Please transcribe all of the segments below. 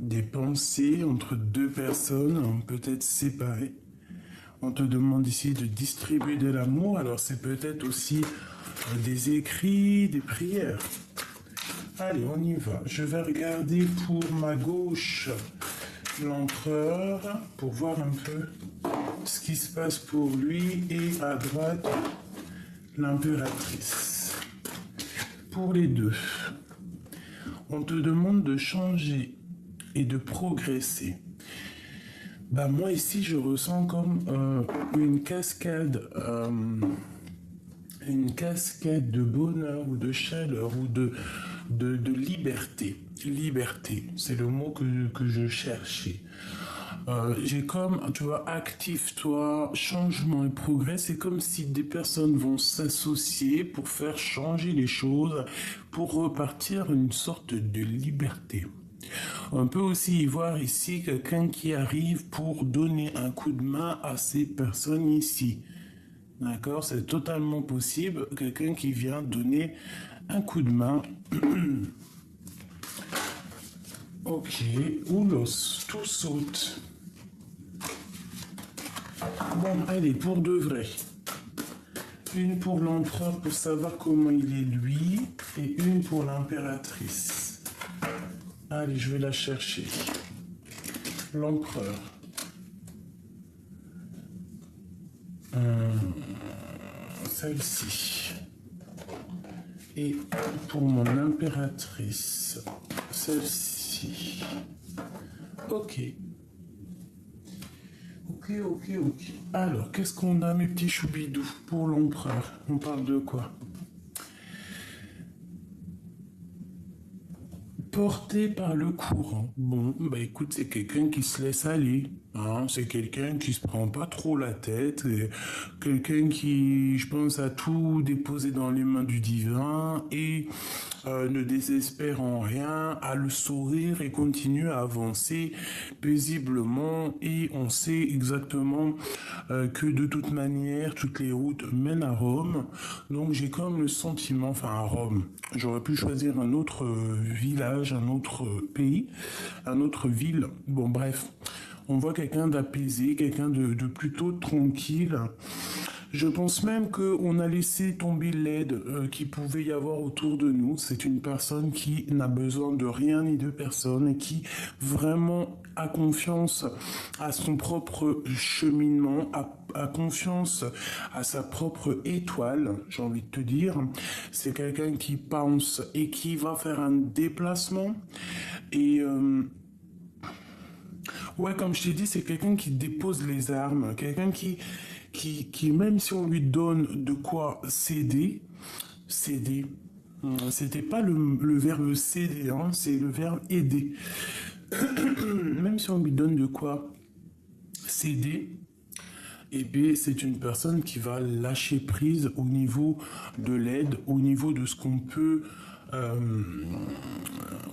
des pensées entre deux personnes, peut-être séparées. On te demande ici de distribuer de l'amour, alors c'est peut-être aussi des écrits, des prières. Allez, on y va. Je vais regarder pour ma gauche l'empereur pour voir un peu ce qui se passe pour lui et à droite l'impératrice. Pour les deux, on te demande de changer et de progresser. Bah moi ici je ressens comme une cascade de bonheur ou de chaleur ou de liberté. Liberté, c'est le mot que je cherchais. J'ai comme, tu vois, active-toi, changement et progrès. C'est comme si des personnes vont s'associer pour faire changer les choses, pour repartir une sorte de liberté. On peut aussi y voir ici quelqu'un qui arrive pour donner un coup de main à ces personnes ici. D'accord, c'est totalement possible. Quelqu'un qui vient donner un coup de main. Ok, oulos, tout saute. Bon, allez, pour de vrai. Une pour l'empereur pour savoir comment il est lui, et une pour l'impératrice. Allez, je vais la chercher. L'empereur. Celle-ci. Et pour mon impératrice, celle-ci. Ok. Ok. Alors, qu'est-ce qu'on a, mes petits choubidous, pour l'empereur? On parle de quoi? Porté par le courant. Bon, bah écoute, c'est quelqu'un qui se laisse aller. Hein, c'est quelqu'un qui se prend pas trop la tête. Quelqu'un qui, je pense, a tout déposé dans les mains du divin et ne désespère en rien, a le sourire et continue à avancer paisiblement. Et on sait exactement que de toute manière, toutes les routes mènent à Rome. Donc j'ai comme le sentiment, enfin à Rome, j'aurais pu choisir un autre village, un autre pays, un autre ville. Bon bref, on voit quelqu'un d'apaisé, quelqu'un de plutôt tranquille. Je pense même qu'on a laissé tomber l'aide qu'il pouvait y avoir autour de nous. C'est une personne qui n'a besoin de rien ni de personne et qui vraiment a confiance à son propre cheminement, a confiance à sa propre étoile, j'ai envie de te dire. C'est quelqu'un qui pense et qui va faire un déplacement. Et ouais, comme je t'ai dit, c'est quelqu'un qui dépose les armes, quelqu'un qui, même si on lui donne de quoi céder, céder, c'était pas le verbe céder, hein, c'est le verbe aider. Même si on lui donne de quoi céder, et bien c'est une personne qui va lâcher prise au niveau de l'aide, au niveau de ce qu'on peut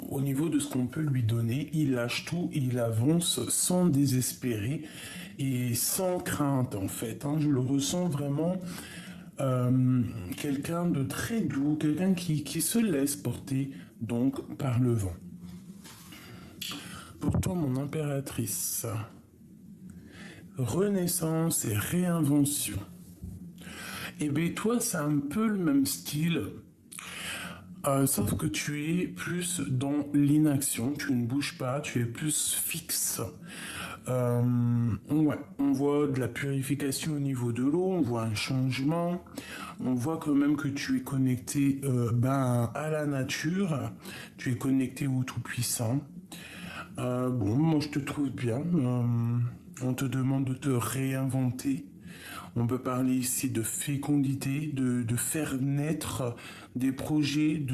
au niveau de ce qu'on peut lui donner. Il lâche tout, il avance sans désespérer et sans crainte en fait. Hein. Je le ressens vraiment quelqu'un de très doux, quelqu'un qui se laisse porter donc par le vent. Pour toi, mon impératrice, renaissance et réinvention. Et bien toi, c'est un peu le même style. Sauf que tu es plus dans l'inaction, tu ne bouges pas, tu es plus fixe. Ouais, on voit de la purification au niveau de l'eau, on voit un changement, on voit quand même que tu es connecté à la nature, tu es connecté au Tout-Puissant. Bon, moi je te trouve bien. On te demande de te réinventer. On peut parler ici de fécondité, de faire naître des projets,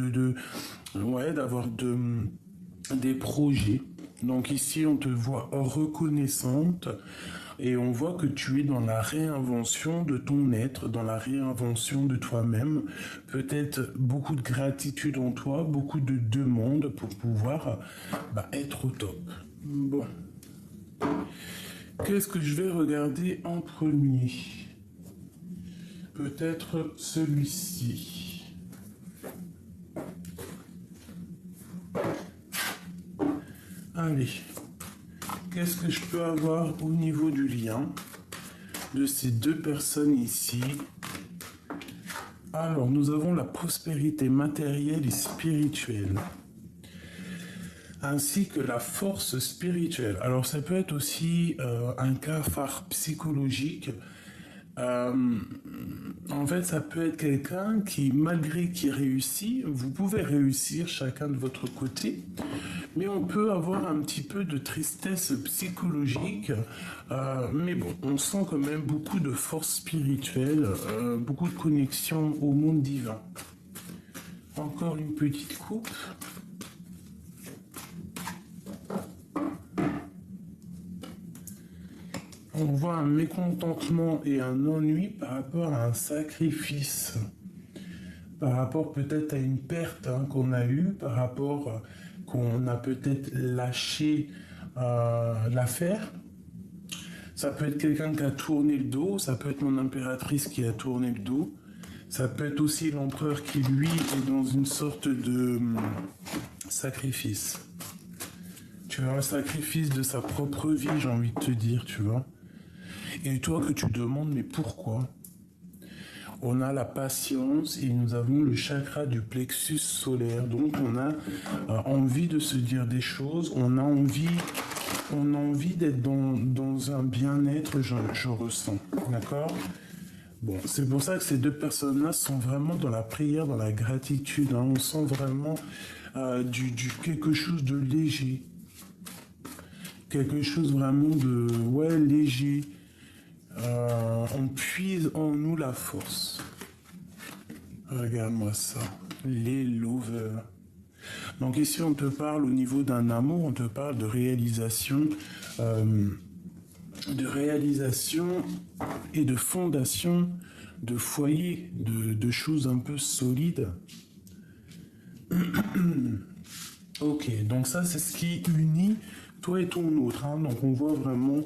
ouais, d'avoir des projets. Donc ici, on te voit reconnaissante et on voit que tu es dans la réinvention de ton être, dans la réinvention de toi-même. Peut-être beaucoup de gratitude en toi, beaucoup de demandes pour pouvoir être au top. Bon. Qu'est-ce que je vais regarder en premier? Peut-être celui-ci. Allez, qu'est-ce que je peux avoir au niveau du lien de ces deux personnes ici? Alors, nous avons la prospérité matérielle et spirituelle, ainsi que la force spirituelle. Alors, ça peut être aussi un cas phare psychologique. En fait, ça peut être quelqu'un qui, malgré qu'il réussit, vous pouvez réussir chacun de votre côté, mais on peut avoir un petit peu de tristesse psychologique. Mais bon, on sent quand même beaucoup de force spirituelle, beaucoup de connexion au monde divin. Encore une petite coupe. On voit un mécontentement et un ennui par rapport à un sacrifice, par rapport peut-être à une perte qu'on a eue, par rapport qu'on a peut-être lâché l'affaire. Ça peut être quelqu'un qui a tourné le dos, ça peut être mon impératrice qui a tourné le dos, ça peut être aussi l'empereur qui, lui, est dans une sorte de sacrifice. Tu vois, un sacrifice de sa propre vie, j'ai envie de te dire, tu vois. Et toi que tu demandes, mais pourquoi? On a la patience et nous avons le chakra du plexus solaire. Donc on a envie de se dire des choses, on a envie d'être dans un bien-être, je ressens. D'accord? Bon, c'est pour ça que ces deux personnes-là sont vraiment dans la prière, dans la gratitude. On sent vraiment quelque chose de léger. Quelque chose vraiment de léger. On puise en nous la force. Regarde-moi ça. Les lovers. Donc ici, on te parle au niveau d'un amour, on te parle de réalisation et de fondation, de foyer, de choses un peu solides. Ok, donc ça, c'est ce qui unit toi et ton autre. Donc on voit vraiment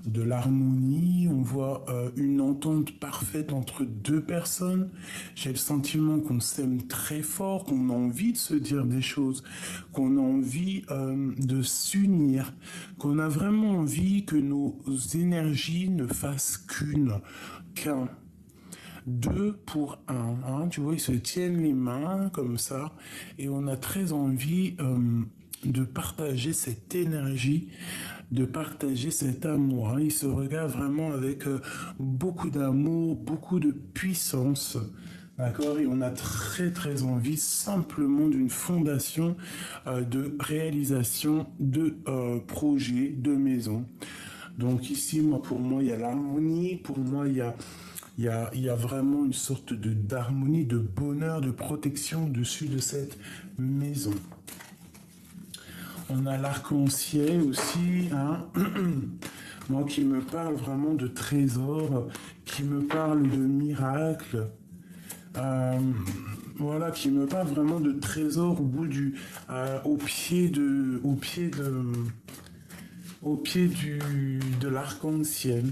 de l'harmonie, on voit une entente parfaite entre deux personnes. J'ai le sentiment qu'on s'aime très fort, qu'on a envie de se dire des choses, qu'on a envie de s'unir, qu'on a vraiment envie que nos énergies ne fassent qu'un. Deux pour un, tu vois, ils se tiennent les mains comme ça, et on a très envie de partager cette énergie, de partager cet amour. Ils se regardent vraiment avec beaucoup d'amour, beaucoup de puissance. D'accord? Et on a très très envie simplement d'une fondation de réalisation de projets, de maisons. Donc ici, pour moi, il y a l'harmonie, pour moi, il y a vraiment une sorte d'harmonie, de bonheur, de protection au-dessus de cette maison. On a l'arc-en-ciel aussi, moi qui me parle vraiment de trésors, qui me parle de miracles, voilà, qui me parle vraiment de trésors au pied de l'arc-en-ciel.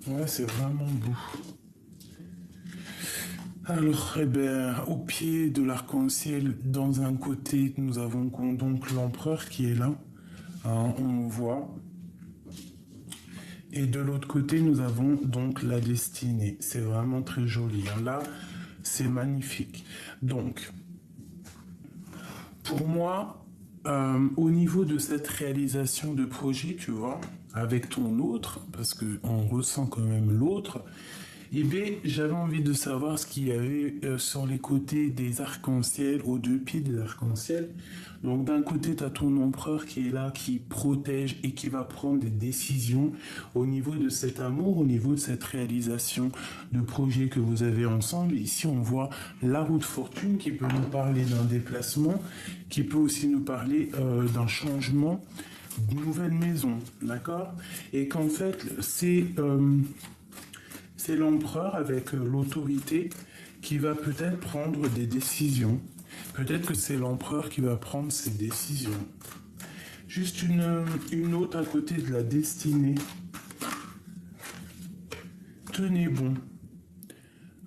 Ouais, c'est vraiment beau. Alors, au pied de l'arc-en-ciel, dans un côté, nous avons donc l'empereur qui est là, on voit. Et de l'autre côté, nous avons donc la destinée. C'est vraiment très joli. Là, c'est magnifique. Donc, pour moi, au niveau de cette réalisation de projet, tu vois, avec ton autre, parce qu'on ressent quand même l'autre, j'avais envie de savoir ce qu'il y avait sur les côtés des arcs-en-ciel, aux deux pieds des arcs-en-ciel. Donc d'un côté, tu as ton empereur qui est là, qui protège et qui va prendre des décisions au niveau de cet amour, au niveau de cette réalisation de projet que vous avez ensemble. Ici, on voit la roue de fortune qui peut nous parler d'un déplacement, qui peut aussi nous parler d'un changement, d'une nouvelle maison, d'accord? Et qu'en fait, c'est l'empereur avec l'autorité qui va peut-être prendre des décisions. Peut-être que c'est l'empereur qui va prendre ses décisions. Juste une autre à côté de la destinée. Tenez bon.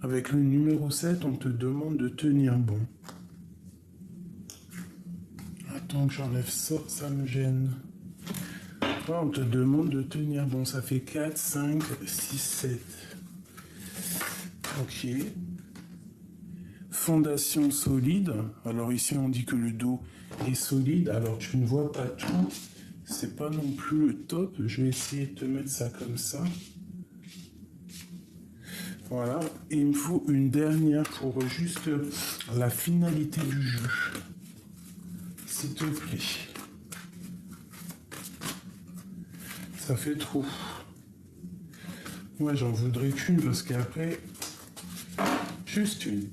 Avec le numéro 7, on te demande de tenir bon. Attends que j'enlève ça, ça me gêne. Ouais, on te demande de tenir bon. Ça fait 4, 5, 6, 7. Ok. Fondation solide. Alors ici, on dit que le dos est solide. Alors tu ne vois pas tout. C'est pas non plus le top. Je vais essayer de te mettre ça comme ça. Voilà, et il me faut une dernière pour juste la finalité du jeu. S'il te plaît. Ça fait trop. Moi, j'en voudrais qu'une parce qu'après, juste une.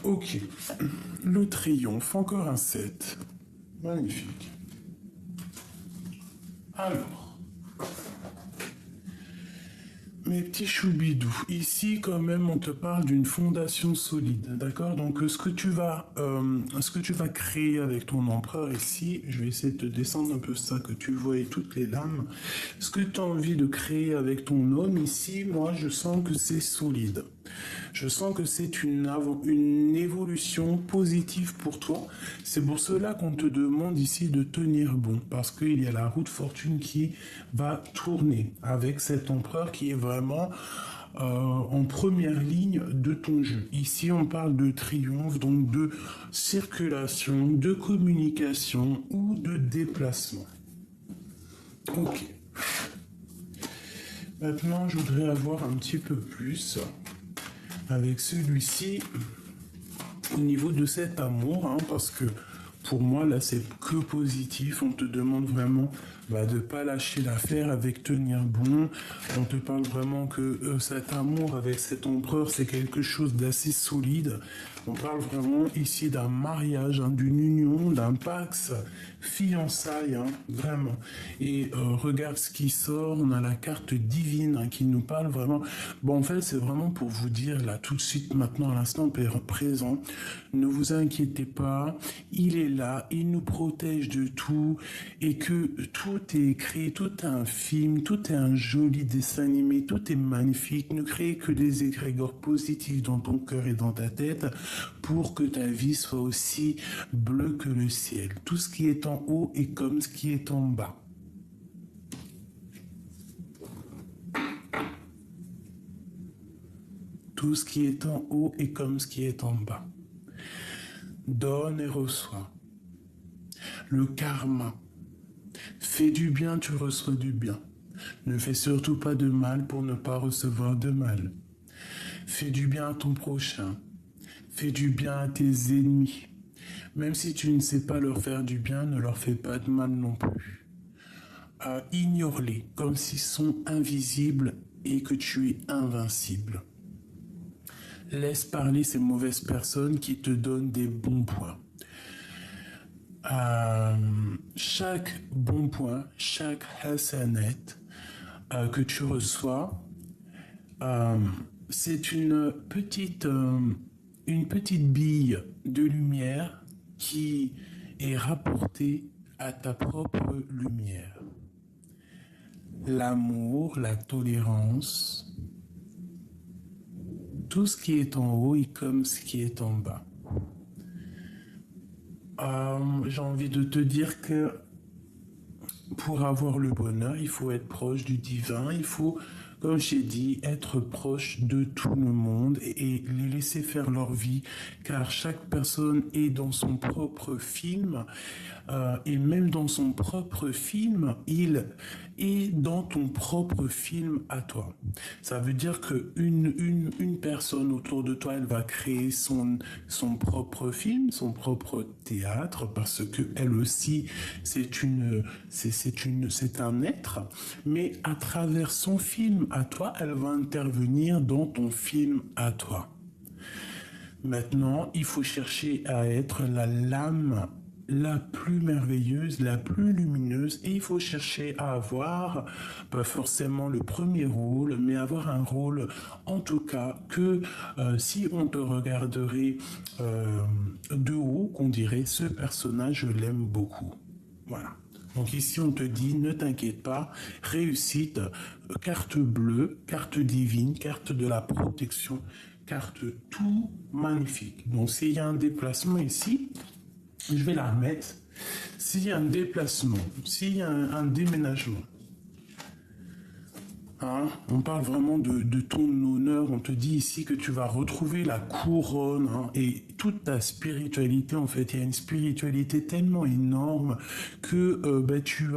Ok. Le triomphe, encore un 7. Magnifique. Alors. Mes petits choubidous, ici quand même on te parle d'une fondation solide, d'accord? Donc ce que tu vas créer avec ton empereur ici, je vais essayer de te descendre un peu ça, que tu vois toutes les lames. Ce que tu as envie de créer avec ton homme ici, moi je sens que c'est solide. Je sens que c'est une évolution positive pour toi. C'est pour cela qu'on te demande ici de tenir bon, parce qu'il y a la roue de fortune qui va tourner avec cet empereur qui est vraiment en première ligne de ton jeu. Ici, on parle de triomphe, donc de circulation, de communication ou de déplacement. Ok. Maintenant, je voudrais avoir un petit peu plus avec celui-ci au niveau de cet amour, hein, parce que pour moi là c'est que positif. On te demande vraiment de ne pas lâcher l'affaire avec tenir bon. On te parle vraiment que cet amour avec cet empereur c'est quelque chose d'assez solide. On parle vraiment ici d'un mariage, hein, d'une union, d'un pax, fiançailles, hein, vraiment. Et regarde ce qui sort, on a la carte divine, hein, qui nous parle vraiment. Bon, en fait, c'est vraiment pour vous dire, là, tout de suite, maintenant, à l'instant présent, ne vous inquiétez pas, il est là, il nous protège de tout, et que tout est créé, tout est un film, tout est un joli dessin animé, tout est magnifique. Ne créez que des égrégores positifs dans ton cœur et dans ta tête, pour que ta vie soit aussi bleue que le ciel. Tout ce qui est en haut est comme ce qui est en bas. Tout ce qui est en haut est comme ce qui est en bas. Donne et reçois. Le karma. Fais du bien, tu reçois du bien. Ne fais surtout pas de mal pour ne pas recevoir de mal. Fais du bien à ton prochain. Fais du bien à tes ennemis. Même si tu ne sais pas leur faire du bien, ne leur fais pas de mal non plus. Ignore-les comme s'ils sont invisibles et que tu es invincible. Laisse parler ces mauvaises personnes qui te donnent des bons points. Chaque bon point, chaque hasanet que tu reçois, c'est une petite bille de lumière qui est rapportée à ta propre lumière. L'amour, la tolérance, tout ce qui est en haut est comme ce qui est en bas. J'ai envie de te dire que pour avoir le bonheur, il faut être proche du divin, il faut, comme j'ai dit, être proche de tout le monde et les laisser faire leur vie, car chaque personne est dans son propre film, et même dans son propre film, il est dans ton propre film à toi. Ça veut dire que une personne autour de toi, elle va créer son propre film, son propre théâtre, parce que elle aussi, c'est un être, mais à travers son film à toi, elle va intervenir dans ton film à toi. Maintenant, il faut chercher à être la lame la plus merveilleuse, la plus lumineuse, et il faut chercher à avoir, pas forcément le premier rôle, mais avoir un rôle, en tout cas, que si on te regarderait de haut, qu'on dirait, ce personnage, je l'aime beaucoup. Voilà. Donc ici, on te dit, ne t'inquiète pas, réussite, carte bleue, carte divine, carte de la protection, carte tout magnifique. Donc s'il y a un déplacement ici, je vais la remettre. S'il y a un déplacement, s'il y a un déménagement, hein, on parle vraiment de ton honneur. On te dit ici que tu vas retrouver la couronne, hein, et toute ta spiritualité. En fait, il y a une spiritualité tellement énorme que tu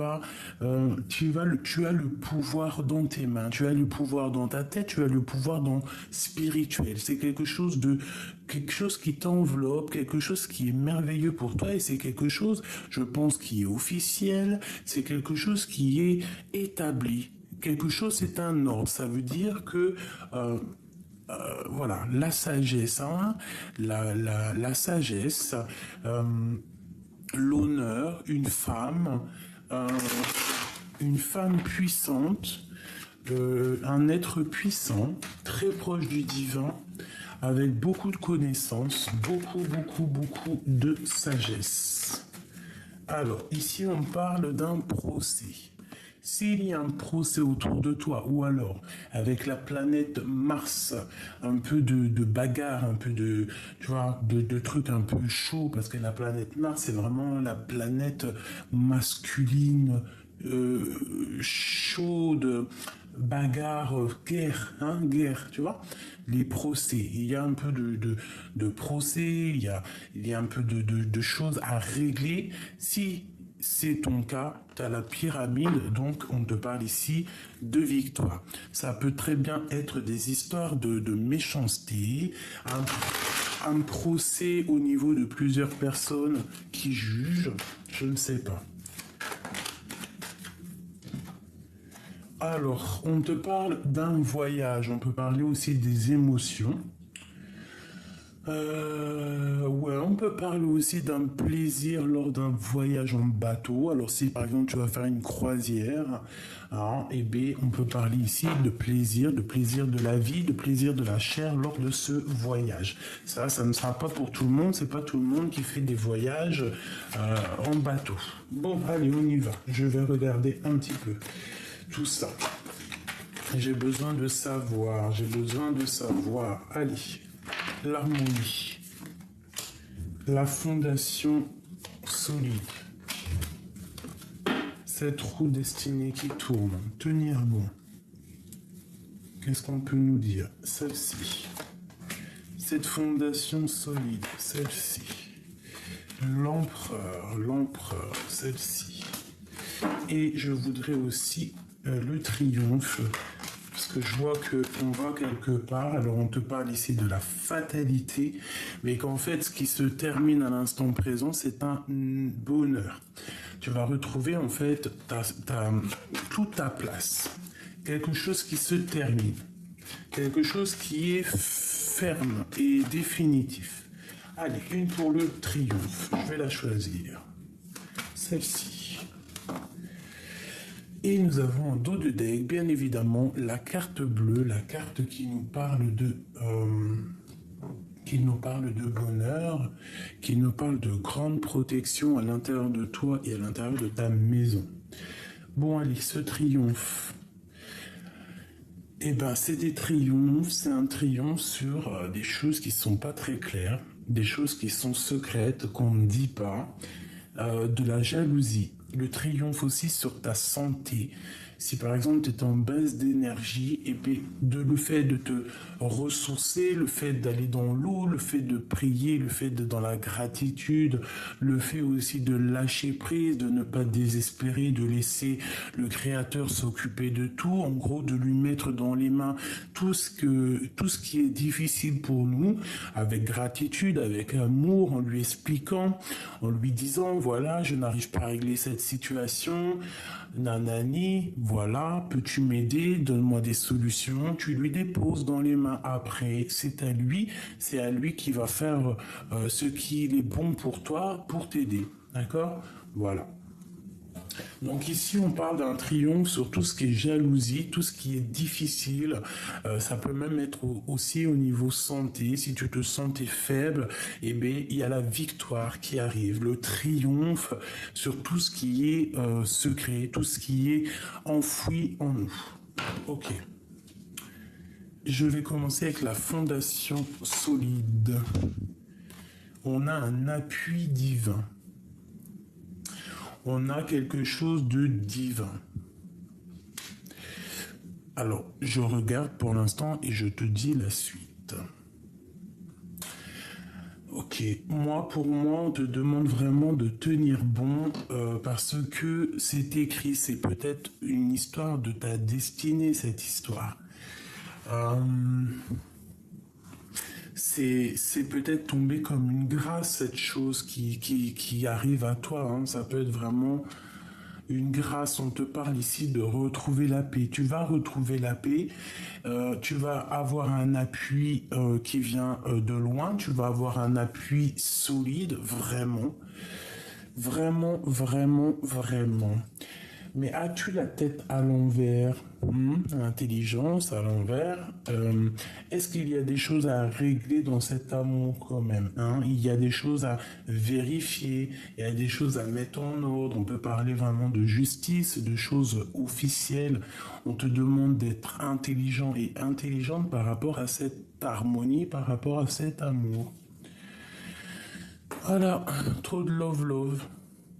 as le pouvoir dans tes mains, tu as le pouvoir dans ta tête, tu as le pouvoir dans spirituel. C'est quelque chose qui t'enveloppe, quelque chose qui est merveilleux pour toi, et c'est quelque chose, je pense, qui est officiel. C'est quelque chose qui est établi. Quelque chose, c'est un ordre. Ça veut dire que, voilà, la sagesse, hein, la sagesse, euh, l'honneur, euh, une femme puissante, un être puissant, très proche du divin, avec beaucoup de connaissances, beaucoup de sagesse. Alors, ici, on parle d'un procès. S'il y a un procès autour de toi, ou alors avec la planète Mars, un peu de bagarre, un peu tu vois, de trucs un peu chauds, parce que la planète Mars, c'est vraiment la planète masculine, chaude, bagarre, guerre, hein, guerre, tu vois, les procès. Il y a un peu de procès, il y a un peu de choses à régler. Si c'est ton cas, tu as la pyramide, donc on te parle ici de victoire. Ça peut très bien être des histoires de méchanceté, un procès au niveau de plusieurs personnes qui jugent, je ne sais pas. Alors, on te parle d'un voyage, on peut parler aussi des émotions. Ouais, on peut parler aussi d'un plaisir lors d'un voyage en bateau. Alors si par exemple tu vas faire une croisière, hein, et bien on peut parler ici de plaisir de la vie, de plaisir de la chair lors de ce voyage. Ça ne sera pas pour tout le monde, c'est pas tout le monde qui fait des voyages en bateau. Bon, allez, on y va. Je vais regarder un petit peu tout ça. J'ai besoin de savoir. Allez. L'harmonie, la fondation solide, cette roue destinée qui tourne, tenir bon. Qu'est-ce qu'on peut nous dire? Celle-ci, cette fondation solide, celle-ci, l'empereur, celle-ci. Et je voudrais aussi le triomphe. Parce que je vois qu'on va quelque part, alors on te parle ici de la fatalité, mais qu'en fait, ce qui se termine à l'instant présent, c'est un bonheur. Tu vas retrouver en fait toute ta place. Quelque chose qui se termine. Quelque chose qui est ferme et définitif. Allez, une pour le triomphe. Je vais la choisir. Celle-ci. Et nous avons en dos de deck, bien évidemment, la carte bleue, la carte qui nous parle de bonheur, qui nous parle de grande protection à l'intérieur de toi et à l'intérieur de ta maison. Bon, allez, ce triomphe. Eh ben, c'est un triomphe sur des choses qui sont pas très claires, des choses qui sont secrètes, qu'on ne dit pas, de la jalousie. Le triomphe aussi sur ta santé. Si par exemple tu es en baisse d'énergie, et puis le fait de te ressourcer, le fait d'aller dans l'eau, le fait de prier, le fait d'être dans la gratitude, le fait aussi de lâcher prise, de ne pas désespérer, de laisser le Créateur s'occuper de tout, en gros de lui mettre dans les mains tout ce qui est difficile pour nous, avec gratitude, avec amour, en lui expliquant, en lui disant voilà, je n'arrive pas à régler cette situation, nanani, voilà, peux-tu m'aider, donne-moi des solutions, tu lui déposes dans les mains. Après, c'est à lui qui va faire ce qui est bon pour toi, pour t'aider, d'accord? Voilà. Donc ici, on parle d'un triomphe sur tout ce qui est jalousie, tout ce qui est difficile. Ça peut même être aussi au niveau santé. Si tu te sentais faible, eh bien, il y a la victoire qui arrive, le triomphe sur tout ce qui est secret, tout ce qui est enfoui en nous. Ok. Je vais commencer avec la fondation solide. On a un appui divin. On a quelque chose de divin. Alors, je regarde pour l'instant et je te dis la suite. Ok, pour moi, on te demande vraiment de tenir bon parce que c'est écrit, c'est peut-être une histoire de ta destinée, cette histoire. C'est peut-être tombé comme une grâce, cette chose qui arrive à toi. Hein. Ça peut être vraiment une grâce. On te parle ici de retrouver la paix. Tu vas retrouver la paix. Tu vas avoir un appui qui vient de loin. Tu vas avoir un appui solide, vraiment. Vraiment, vraiment, vraiment. Mais as-tu la tête à l'envers? L'intelligence à l'envers. Est-ce qu'il y a des choses à régler dans cet amour quand même, hein? Il y a des choses à vérifier, il y a des choses à mettre en ordre. On peut parler vraiment de justice, de choses officielles. On te demande d'être intelligent et intelligente par rapport à cette harmonie, par rapport à cet amour. Voilà, trop de love.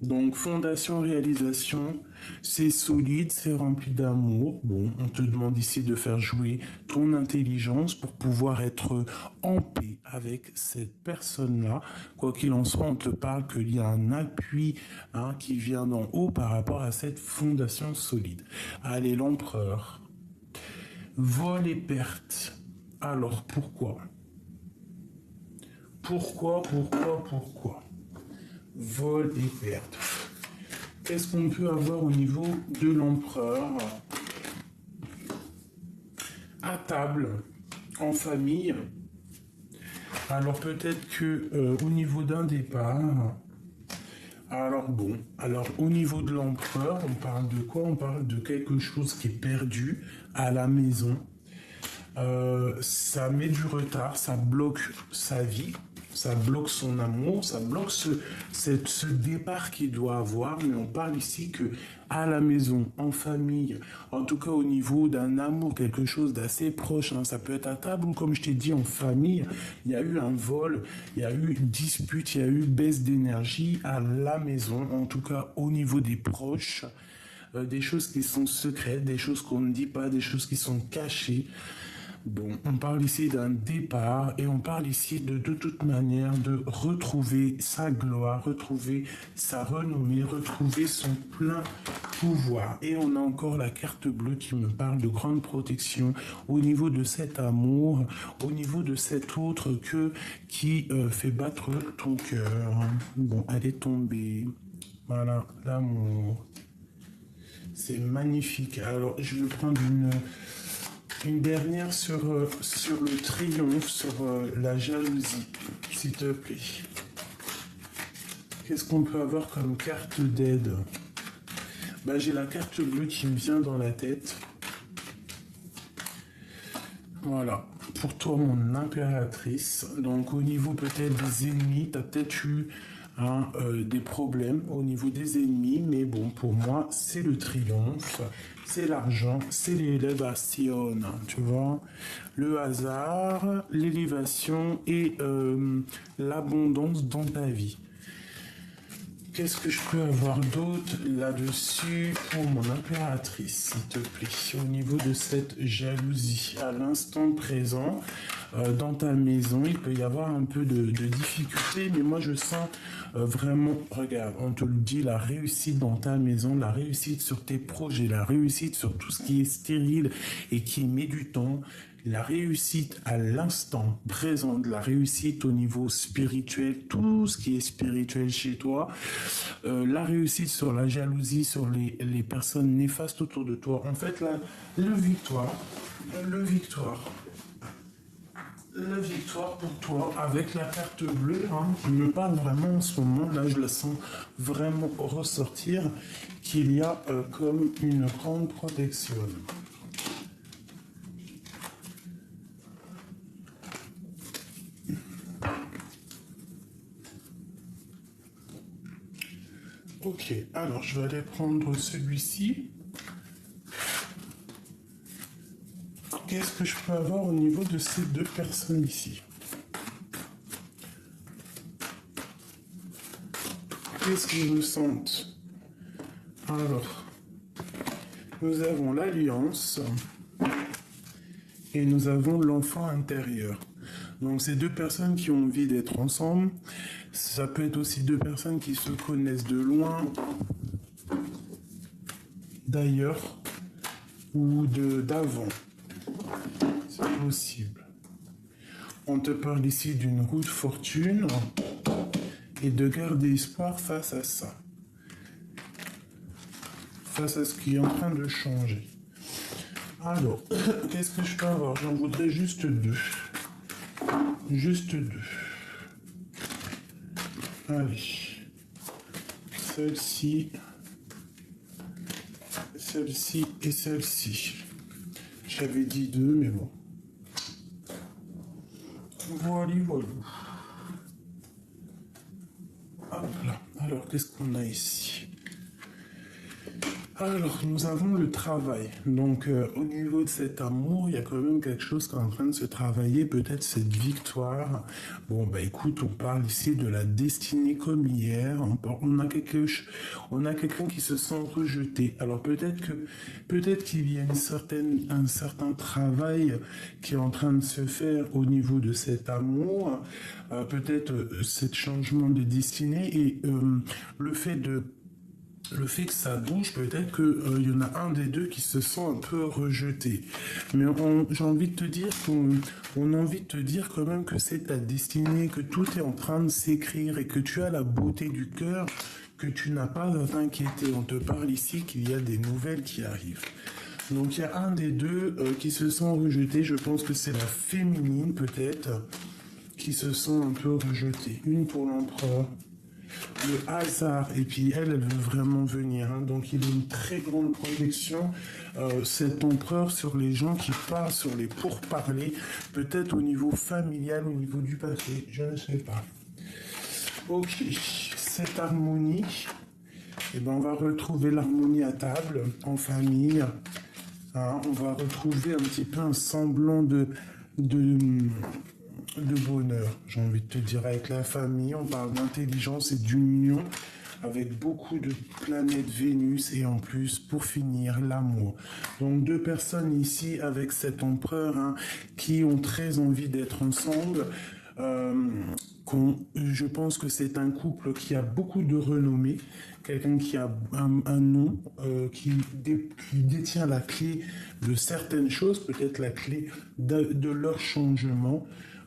Donc, fondation, réalisation, c'est solide, c'est rempli d'amour. Bon, on te demande ici de faire jouer ton intelligence pour pouvoir être en paix avec cette personne-là. Quoi qu'il en soit, on te parle qu'il y a un appui qui vient d'en haut par rapport à cette fondation solide. Allez, l'empereur. Vol et perte. Alors, pourquoi? Pourquoi? Vol et perte. Qu'est-ce qu'on peut avoir au niveau de l'empereur? À table, en famille. Alors peut-être que au niveau d'un départ. Alors au niveau de l'empereur, on parle de quoi? On parle de quelque chose qui est perdu à la maison. Ça met du retard, ça bloque sa vie. Ça bloque son amour, ça bloque ce départ qu'il doit avoir. Mais on parle ici que à la maison, en famille, en tout cas au niveau d'un amour, quelque chose d'assez proche. Hein. Ça peut être à table ou comme je t'ai dit en famille, il y a eu un vol, il y a eu une dispute, il y a eu baisse d'énergie à la maison, en tout cas au niveau des proches. Des choses qui sont secrètes, des choses qu'on ne dit pas, des choses qui sont cachées. Bon, on parle ici d'un départ et on parle ici de toute manière de retrouver sa gloire, retrouver sa renommée, retrouver son plein pouvoir. Et on a encore la carte bleue qui me parle de grande protection au niveau de cet amour, au niveau de cet autre qui fait battre ton cœur. Bon, elle est tombée. Voilà, l'amour. C'est magnifique. Alors, je vais prendre une dernière sur le triomphe, sur la jalousie, s'il te plaît. Qu'est-ce qu'on peut avoir comme carte d'aide? J'ai la carte bleue qui me vient dans la tête. Voilà, pour toi, mon impératrice. Donc, au niveau peut-être des ennemis, tu as peut-être eu des problèmes au niveau des ennemis, mais bon, pour moi, c'est le triomphe, c'est l'argent, c'est l'élévation, tu vois, le hasard, l'élévation et l'abondance dans ta vie. Qu'est-ce que je peux avoir d'autre là-dessus pour mon impératrice, s'il te plaît, au niveau de cette jalousie à l'instant présent? Dans ta maison, il peut y avoir un peu de difficulté, mais moi je sens vraiment, regarde, on te le dit, la réussite dans ta maison, la réussite sur tes projets, la réussite sur tout ce qui est stérile et qui met du temps, la réussite à l'instant présent, de la réussite au niveau spirituel, tout ce qui est spirituel chez toi, la réussite sur la jalousie, sur les personnes néfastes autour de toi. En fait, le victoire. la victoire pour toi avec la carte bleue, hein, qui me parle vraiment en ce moment. Là, je la sens vraiment ressortir, qu'il y a comme une grande protection. Ok, alors je vais aller prendre celui-ci. Qu'est-ce que je peux avoir au niveau de ces deux personnes ici? Qu'est-ce qu'ils me sentent? Alors, nous avons l'alliance et nous avons l'enfant intérieur. Donc, c'est deux personnes qui ont envie d'être ensemble. Ça peut être aussi deux personnes qui se connaissent de loin, d'ailleurs, ou d'avant. C'est possible. On te parle ici d'une roue de fortune et de garder espoir face à ça. Face à ce qui est en train de changer. Alors, qu'est-ce que je peux avoir? J'en voudrais juste deux. Juste deux. Allez. Celle-ci. Celle-ci et celle-ci. J'avais dit deux, mais bon. Voilà, voilà. Hop là. Alors, qu'est-ce qu'on a ici? Alors, nous avons le travail. Donc, au niveau de cet amour, il y a quand même quelque chose qui est en train de se travailler, peut-être cette victoire. Bon, bah écoute, on parle ici de la destinée comme hier. On a quelqu'un qui se sent rejeté. Alors, peut-être qu'il y a un certain travail qui est en train de se faire au niveau de cet amour. Peut-être ce changement de destinée et le fait que ça bouge, peut-être qu'il y en a un des deux qui se sent un peu rejeté. Mais j'ai envie de te dire qu'on a envie de te dire quand même que c'est ta destinée, que tout est en train de s'écrire et que tu as la beauté du cœur, que tu n'as pas à t'inquiéter. On te parle ici qu'il y a des nouvelles qui arrivent. Donc il y a un des deux qui se sent rejeté. Je pense que c'est la féminine peut-être qui se sent un peu rejetée. Une pour l'empereur. Le hasard, et puis elle veut vraiment venir, hein. Donc il a une très grande protection, cet empereur, sur les gens qui parlent, sur les pourparlers, peut-être au niveau familial, au niveau du passé, je ne sais pas. Ok, cette harmonie, eh ben on va retrouver l'harmonie à table, en famille, hein. On va retrouver un petit peu un semblant de bonheur, j'ai envie de te dire, avec la famille. On parle d'intelligence et d'union avec beaucoup de planètes Vénus et en plus, pour finir, l'amour. Donc deux personnes ici avec cet empereur, hein, qui ont très envie d'être ensemble. Je pense que c'est un couple qui a beaucoup de renommée, quelqu'un qui a un nom, qui détient la clé de certaines choses, peut-être la clé de leur changement.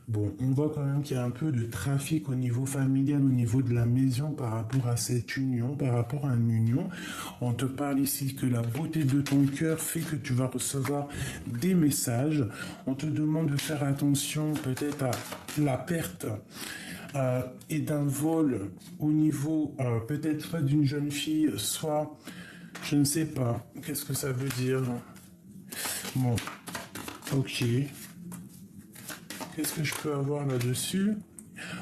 Bon, on voit quand même qu'il y a un peu de trafic au niveau familial, au niveau de la maison par rapport à cette union, par rapport à une union. On te parle ici que la beauté de ton cœur fait que tu vas recevoir des messages. On te demande de faire attention peut-être à la perte et d'un vol au niveau peut-être soit d'une jeune fille, soit, je ne sais pas, qu'est-ce que ça veut dire? Bon, ok. Qu'est-ce que je peux avoir là-dessus?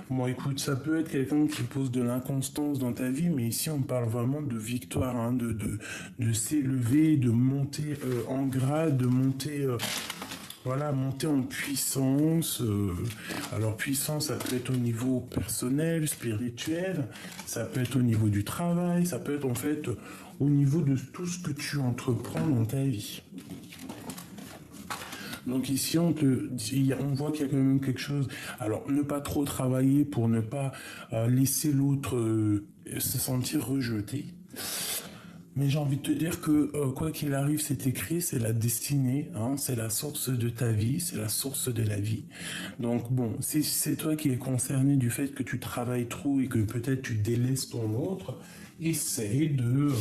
Bon, écoute, ça peut être quelqu'un qui pose de l'inconstance dans ta vie, mais ici, on parle vraiment de victoire, hein, de s'élever, de monter en grade, de monter, voilà, monter en puissance. Alors, puissance, ça peut être au niveau personnel, spirituel, ça peut être au niveau du travail, ça peut être en fait au niveau de tout ce que tu entreprends dans ta vie. Donc ici, on voit qu'il y a quand même quelque chose. Alors, ne pas trop travailler pour ne pas laisser l'autre se sentir rejeté. Mais j'ai envie de te dire que quoi qu'il arrive, c'est écrit, c'est la destinée, hein, c'est la source de ta vie, c'est la source de la vie. Donc bon, si c'est toi qui es concerné du fait que tu travailles trop et que peut-être tu délaisses ton autre, essaye de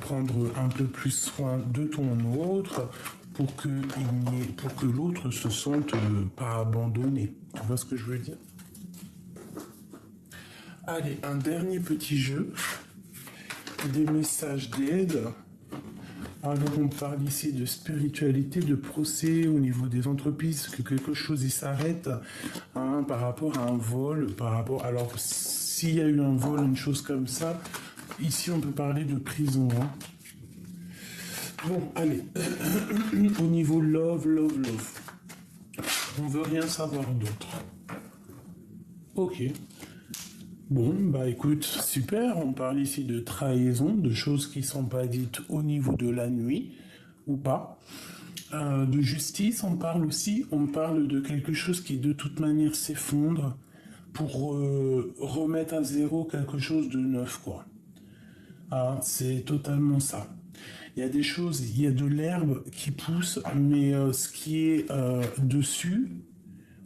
prendre un peu plus soin de ton autre pour que l'autre se sente pas abandonné. Tu vois ce que je veux dire? Allez, un dernier petit jeu. Des messages d'aide. Alors, on parle ici de spiritualité, de procès au niveau des entreprises, que quelque chose y s'arrête hein, par rapport à un vol, par rapport. Alors, s'il y a eu un vol, une chose comme ça, ici on peut parler de prison. Hein. Bon, allez. Au niveau love. On veut rien savoir d'autre. Ok. Bon, bah écoute, super, on parle ici de trahison, de choses qui sont pas dites au niveau de la nuit, ou pas. De justice, on parle aussi, on parle de quelque chose qui de toute manière s'effondre pour remettre à zéro quelque chose de neuf, quoi. Ah, c'est totalement ça. Il y a des choses, il y a de l'herbe qui pousse, mais ce qui est dessus,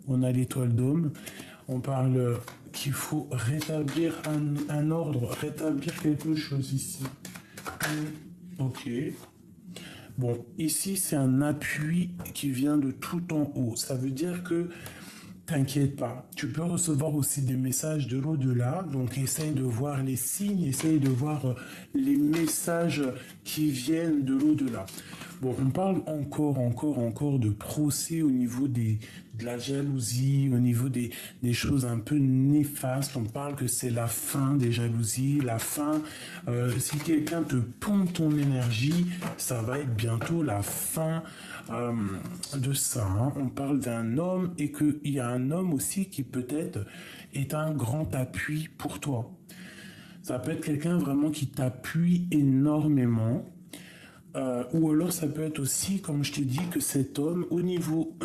on a l'étoile d'homme, on parle qu'il faut rétablir un ordre, rétablir quelque chose ici. Ok. Bon, ici c'est un appui qui vient de tout en haut. Ça veut dire que t'inquiète pas, tu peux recevoir aussi des messages de l'au-delà, donc essaye de voir les signes, essaye de voir les messages qui viennent de l'au-delà. Bon, on parle encore de procès au niveau de la jalousie, au niveau des choses un peu néfastes. On parle que c'est la fin des jalousies, la fin. Si quelqu'un te pompe ton énergie, ça va être bientôt la fin de ça. Hein. On parle d'un homme et qu'il y a un homme aussi qui peut-être est un grand appui pour toi. Ça peut être quelqu'un vraiment qui t'appuie énormément. Ou alors ça peut être aussi, comme je te dis, que cet homme, au niveau,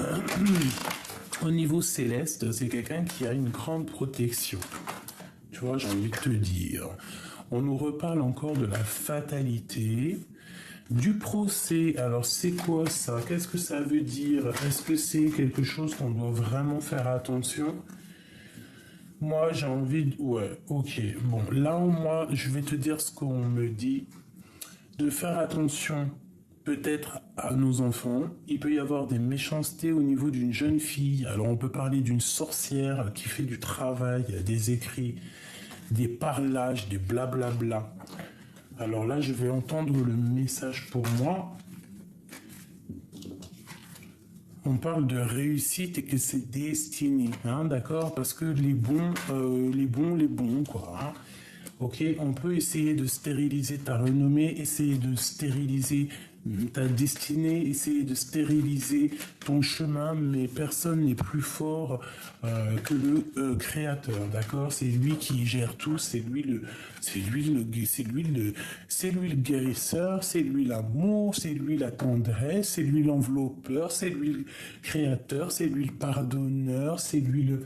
au niveau céleste, c'est quelqu'un qui a une grande protection. Tu vois, j'ai envie de te dire. On nous reparle encore de la fatalité, du procès. Alors c'est quoi ça? Qu'est-ce que ça veut dire? Est-ce que c'est quelque chose qu'on doit vraiment faire attention? Moi, j'ai envie de... Ouais, ok. Bon, là, moi, je vais te dire ce qu'on me dit. De faire attention peut-être à nos enfants. Il peut y avoir des méchancetés au niveau d'une jeune fille. Alors on peut parler d'une sorcière qui fait du travail, des écrits, des parlages, des blablabla. Alors là, je vais entendre le message pour moi. On parle de réussite et que c'est destiné, hein, d'accord? Parce que les bons, quoi. Hein. Ok, on peut essayer de stériliser ta renommée, essayer de stériliser ta destinée, essayer de stériliser ton chemin, mais personne n'est plus fort que le créateur, d'accord? C'est lui qui gère tout, c'est lui le guérisseur, c'est lui l'amour, c'est lui la tendresse, c'est lui l'enveloppeur, c'est lui le créateur, c'est lui le pardonneur, c'est lui le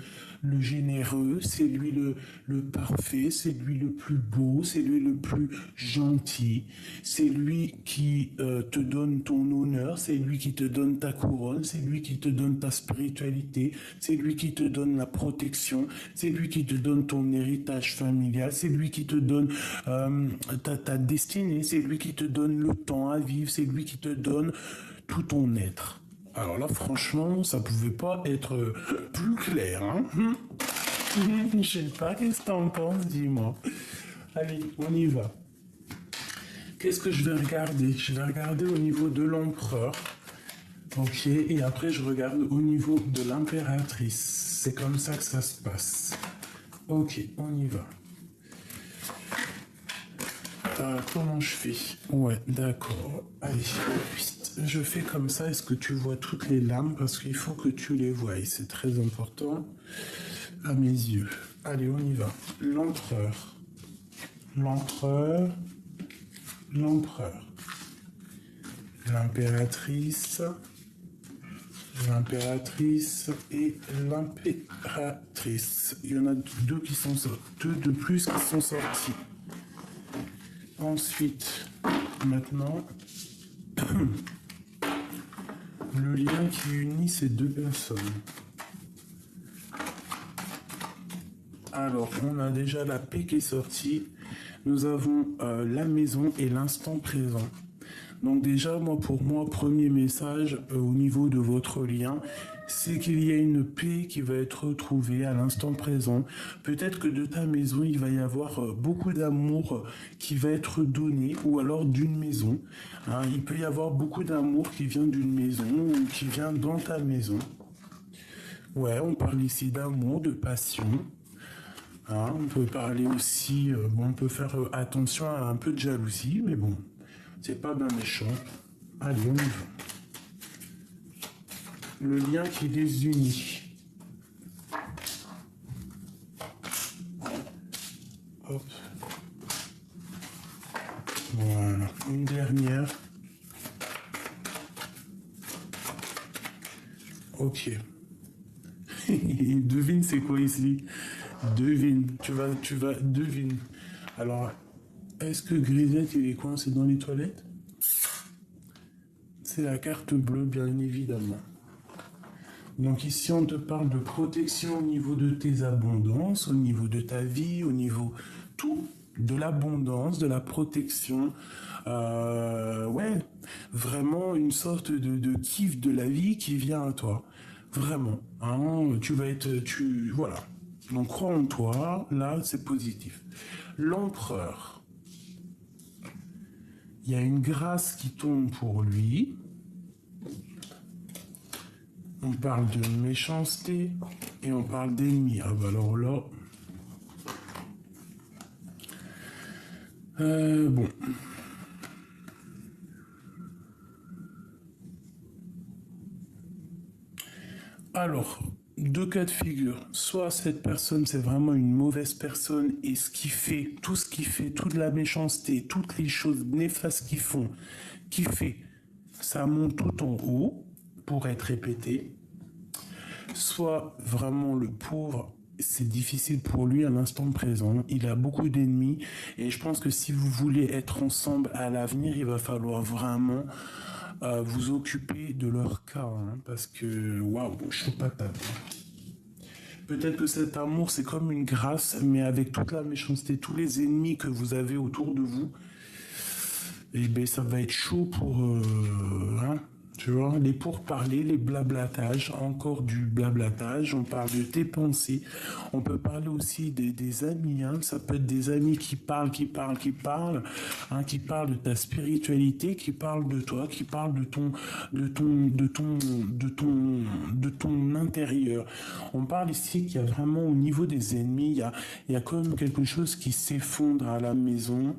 généreux, c'est lui le parfait, c'est lui le plus beau, c'est lui le plus gentil, c'est lui qui te donne ton honneur, c'est lui qui te donne ta couronne, c'est lui qui te donne ta spiritualité, c'est lui qui te donne la protection, c'est lui qui te donne ton héritage familial, c'est lui qui te donne ta destinée, c'est lui qui te donne le temps à vivre, c'est lui qui te donne tout ton être. Alors là, franchement, ça pouvait pas être plus clair. Hein. Je sais pas, qu'est-ce que t'en penses, dis-moi. Allez, on y va. Qu'est-ce que je vais regarder? Je vais regarder au niveau de l'empereur. Ok, et après je regarde au niveau de l'impératrice. C'est comme ça que ça se passe. Ok, on y va. Comment je fais? Ouais, d'accord. Allez, je fais comme ça. Est-ce que tu vois toutes les lames? Parce qu'il faut que tu les voies. C'est très important à mes yeux. Allez, on y va. L'empereur. L'empereur. L'empereur. L'impératrice. L'impératrice et l'impératrice. Il y en a deux qui sont sortis. Deux de plus qui sont sortis. Ensuite, maintenant, le lien qui unit ces deux personnes. Alors, on a déjà la paix qui est sortie. Nous avons la maison et l'instant présent. Donc déjà, pour moi, premier message au niveau de votre lien, c'est qu'il y a une paix qui va être retrouvée à l'instant présent. Peut-être que de ta maison, il va y avoir beaucoup d'amour qui va être donné, ou alors d'une maison. Hein, il peut y avoir beaucoup d'amour qui vient d'une maison ou qui vient dans ta maison. Ouais, on parle ici d'amour, de passion. Hein, on peut parler aussi, on peut faire attention à un peu de jalousie, mais bon, c'est pas bien méchant. Allez, on y va. Le lien qui les unit. Hop. Voilà, une dernière. Ok. Devine c'est quoi ici? Devine, devine. Alors, est-ce que Grisette il est coincé dans les toilettes? C'est la carte bleue, bien évidemment. Donc ici, on te parle de protection au niveau de tes abondances, au niveau de ta vie, au niveau tout, de l'abondance, de la protection. Ouais, vraiment une sorte de kiff de la vie qui vient à toi. Vraiment. Hein, tu vas être... voilà. Donc crois en toi, là, c'est positif. L'empereur. Il y a une grâce qui tombe pour lui. On parle de méchanceté et on parle d'ennemi. Ah bah alors là... bon. Alors, deux cas de figure. Soit cette personne, c'est vraiment une mauvaise personne et ce qui fait, tout ce qui fait, toute la méchanceté, toutes les choses néfastes qu'ils font, qui fait, ça monte tout en haut pour être répété. Soit vraiment le pauvre, c'est difficile pour lui à l'instant présent. Il a beaucoup d'ennemis et je pense que si vous voulez être ensemble à l'avenir, il va falloir vraiment vous occuper de leur cas. Hein, parce que, waouh, chaud patate. Peut-être que cet amour, c'est comme une grâce, mais avec toute la méchanceté, tous les ennemis que vous avez autour de vous, et ben ça va être chaud pour... hein, tu vois, les pourparlers, les blablatages, encore du blablatage, on parle de tes pensées, on peut parler aussi des amis, hein, ça peut être des amis qui parlent, hein, qui parlent de ta spiritualité, qui parlent de toi, qui parlent de ton intérieur. On parle ici qu'il y a vraiment au niveau des ennemis, il y a quand même quelque chose qui s'effondre à la maison.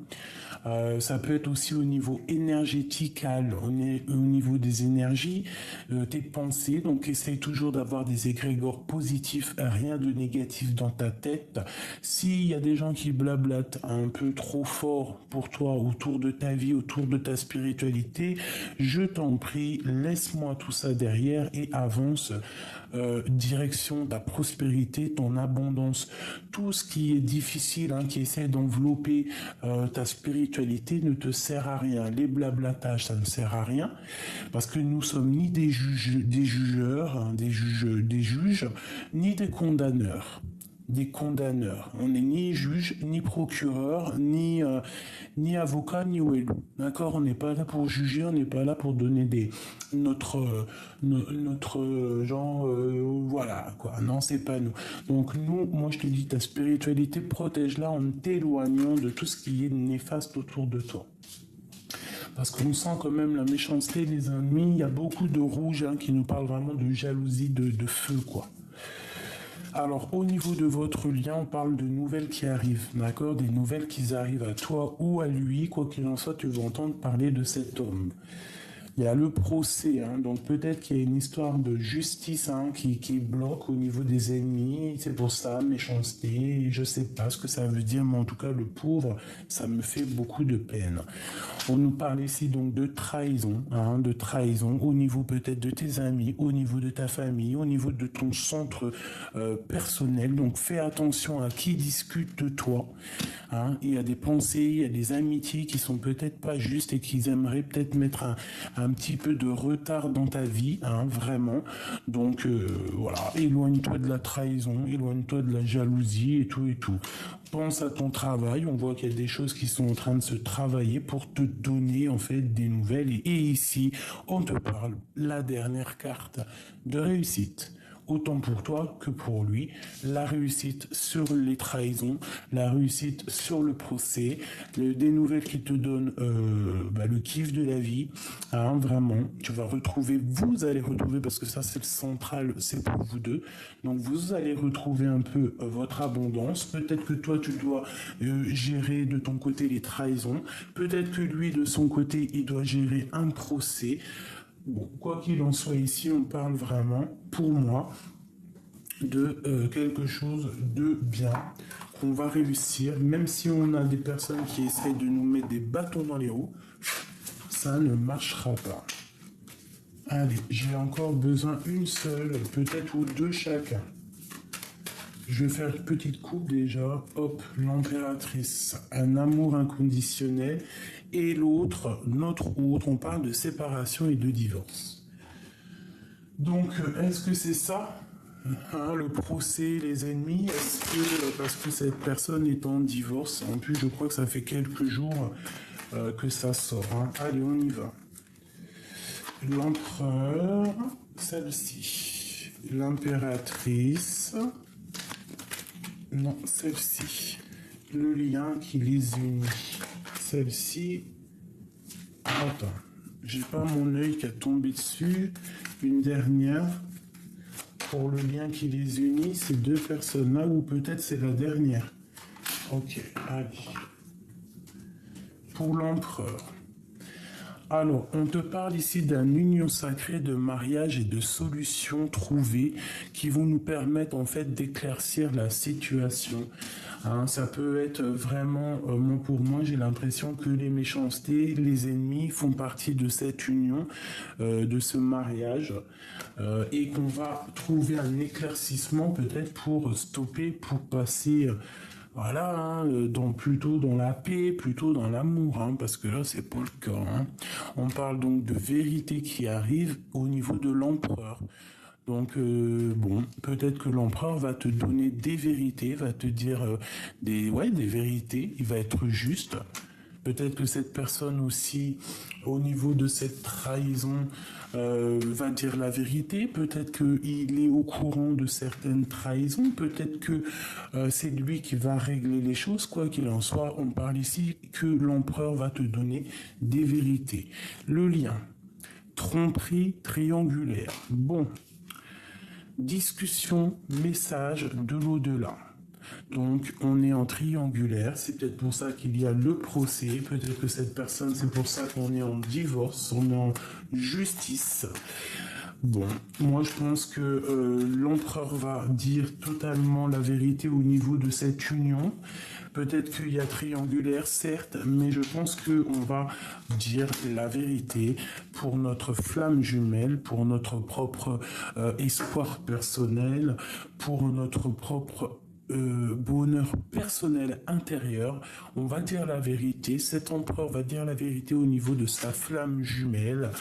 Ça peut être aussi au niveau énergétical, au niveau des énergies, tes pensées. Donc, essaye toujours d'avoir des égrégores positifs, rien de négatif dans ta tête. S'il y a des gens qui blablatent un peu trop fort pour toi autour de ta vie, autour de ta spiritualité, je t'en prie, laisse-moi tout ça derrière et avance. Direction ta prospérité, ton abondance, tout ce qui est difficile, hein, qui essaie d'envelopper ta spiritualité ne te sert à rien. Les blablatages, ça ne sert à rien parce que nous sommes ni des jugeurs, hein, des juges, ni des condamneurs. Des condamneurs. On n'est ni juge, ni procureur, ni avocat, ni ouelou. D'accord? On n'est pas là pour juger, on n'est pas là pour donner notre genre, voilà, quoi. Non, c'est pas nous. Donc, nous, moi, je te dis, ta spiritualité, protège-la en t'éloignant de tout ce qui est néfaste autour de toi. Parce qu'on sent quand même la méchanceté, les ennemis. Il y a beaucoup de rouge, hein, qui nous parlent vraiment de jalousie, de feu, quoi. Alors, au niveau de votre lien, on parle de nouvelles qui arrivent, d'accord? Des nouvelles qui arrivent à toi ou à lui, quoi qu'il en soit, tu vas entendre parler de cet homme. Il y a le procès, hein, donc peut-être qu'il y a une histoire de justice, hein, qui bloque au niveau des ennemis, c'est pour ça, méchanceté, je sais pas ce que ça veut dire, mais en tout cas, le pauvre, ça me fait beaucoup de peine. On nous parle ici donc de trahison, hein, de trahison au niveau peut-être de tes amis, au niveau de ta famille, au niveau de ton centre personnel, donc fais attention à qui discute de toi, hein. Il y a des pensées, il y a des amitiés qui sont peut-être pas justes et qu'ils aimeraient peut-être mettre un petit peu de retard dans ta vie, hein, vraiment. Donc voilà, éloigne-toi de la trahison, éloigne-toi de la jalousie et tout et tout. Pense à ton travail, on voit qu'il y a des choses qui sont en train de se travailler pour te donner en fait des nouvelles. Et ici, on te parle la dernière carte de réussite. Autant pour toi que pour lui, la réussite sur les trahisons, la réussite sur le procès, des nouvelles qui te donnent le kiff de la vie, hein, vraiment. Tu vas retrouver, vous allez retrouver, parce que ça c'est le central, c'est pour vous deux, donc vous allez retrouver un peu votre abondance. Peut-être que toi tu dois gérer de ton côté les trahisons, peut-être que lui de son côté il doit gérer un procès. Bon, quoi qu'il en soit, ici, on parle vraiment, pour moi, de quelque chose de bien, qu'on va réussir, même si on a des personnes qui essayent de nous mettre des bâtons dans les roues, ça ne marchera pas. Allez, j'ai encore besoin une seule, peut-être ou deux chacun. Je vais faire une petite coupe déjà. Hop, l'impératrice, un amour inconditionnel. Et l'autre, notre autre, on parle de séparation et de divorce. Donc, est-ce que c'est ça, hein, le procès, les ennemis? Est-ce que, parce que cette personne est en divorce, en plus je crois que ça fait quelques jours que ça sort. Hein. Allez, on y va. L'empereur, celle-ci. L'impératrice. Non, celle-ci. Le lien qui les unit. Celle-ci. Attends, j'ai pas mon œil qui a tombé dessus. Une dernière. Pour le lien qui les unit, ces deux personnes-là, ou peut-être c'est la dernière. Ok, allez. Pour l'empereur. Alors, on te parle ici d'une union sacrée de mariage et de solutions trouvées qui vont nous permettre en fait d'éclaircir la situation. Hein, ça peut être vraiment, pour moi, j'ai l'impression que les méchancetés, les ennemis font partie de cette union, de ce mariage, et qu'on va trouver un éclaircissement peut-être pour stopper, pour passer. Voilà, hein, plutôt dans la paix, plutôt dans l'amour, hein, parce que là, c'est pas le cas. Hein. On parle donc de vérité qui arrive au niveau de l'empereur. Donc, bon, peut-être que l'empereur va te donner des vérités, va te dire des vérités, il va être juste. Peut-être que cette personne aussi, au niveau de cette trahison, va dire la vérité. Peut-être qu'il est au courant de certaines trahisons. Peut-être que c'est lui qui va régler les choses. Quoi qu'il en soit, on parle ici que l'empereur va te donner des vérités. Le lien. Tromperie triangulaire. Bon. Discussion, message de l'au-delà. Donc, on est en triangulaire. C'est peut-être pour ça qu'il y a le procès. Peut-être que cette personne, c'est pour ça qu'on est en divorce, on est en justice. Bon, moi je pense que l'empereur va dire totalement la vérité au niveau de cette union. Peut-être qu'il y a triangulaire, certes, mais je pense qu'on va dire la vérité pour notre flamme jumelle, pour notre propre espoir personnel, pour notre propre bonheur personnel intérieur. On va dire la vérité. Cet empereur va dire la vérité au niveau de sa flamme jumelle.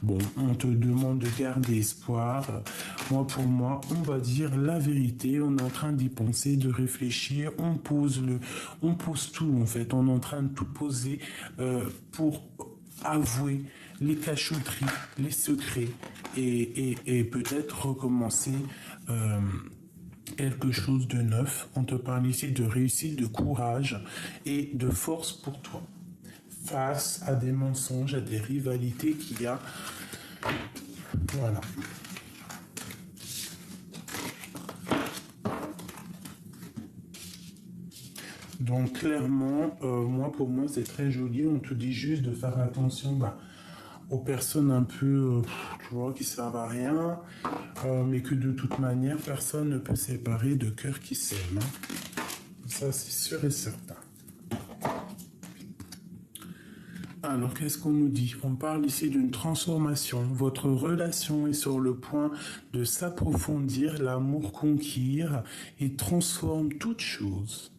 Bon, on te demande de garder espoir. Moi, pour moi, on va dire la vérité. On est en train d'y penser, de réfléchir. On pose tout en fait. On est en train de tout poser pour avouer les cachotteries, les secrets et peut-être recommencer quelque chose de neuf. On te parle ici de réussite, de courage et de force pour toi. Face à des mensonges, à des rivalités qu'il y a. Voilà. Donc clairement, pour moi, c'est très joli. On te dit juste de faire attention aux personnes un peu, tu vois, qui servent à rien, mais que de toute manière, personne ne peut séparer de cœurs qui s'aiment. Hein. Ça, c'est sûr et certain. Alors, qu'est-ce qu'on nous dit? On parle ici d'une transformation. Votre relation est sur le point de s'approfondir, l'amour conquiert et transforme toute chose.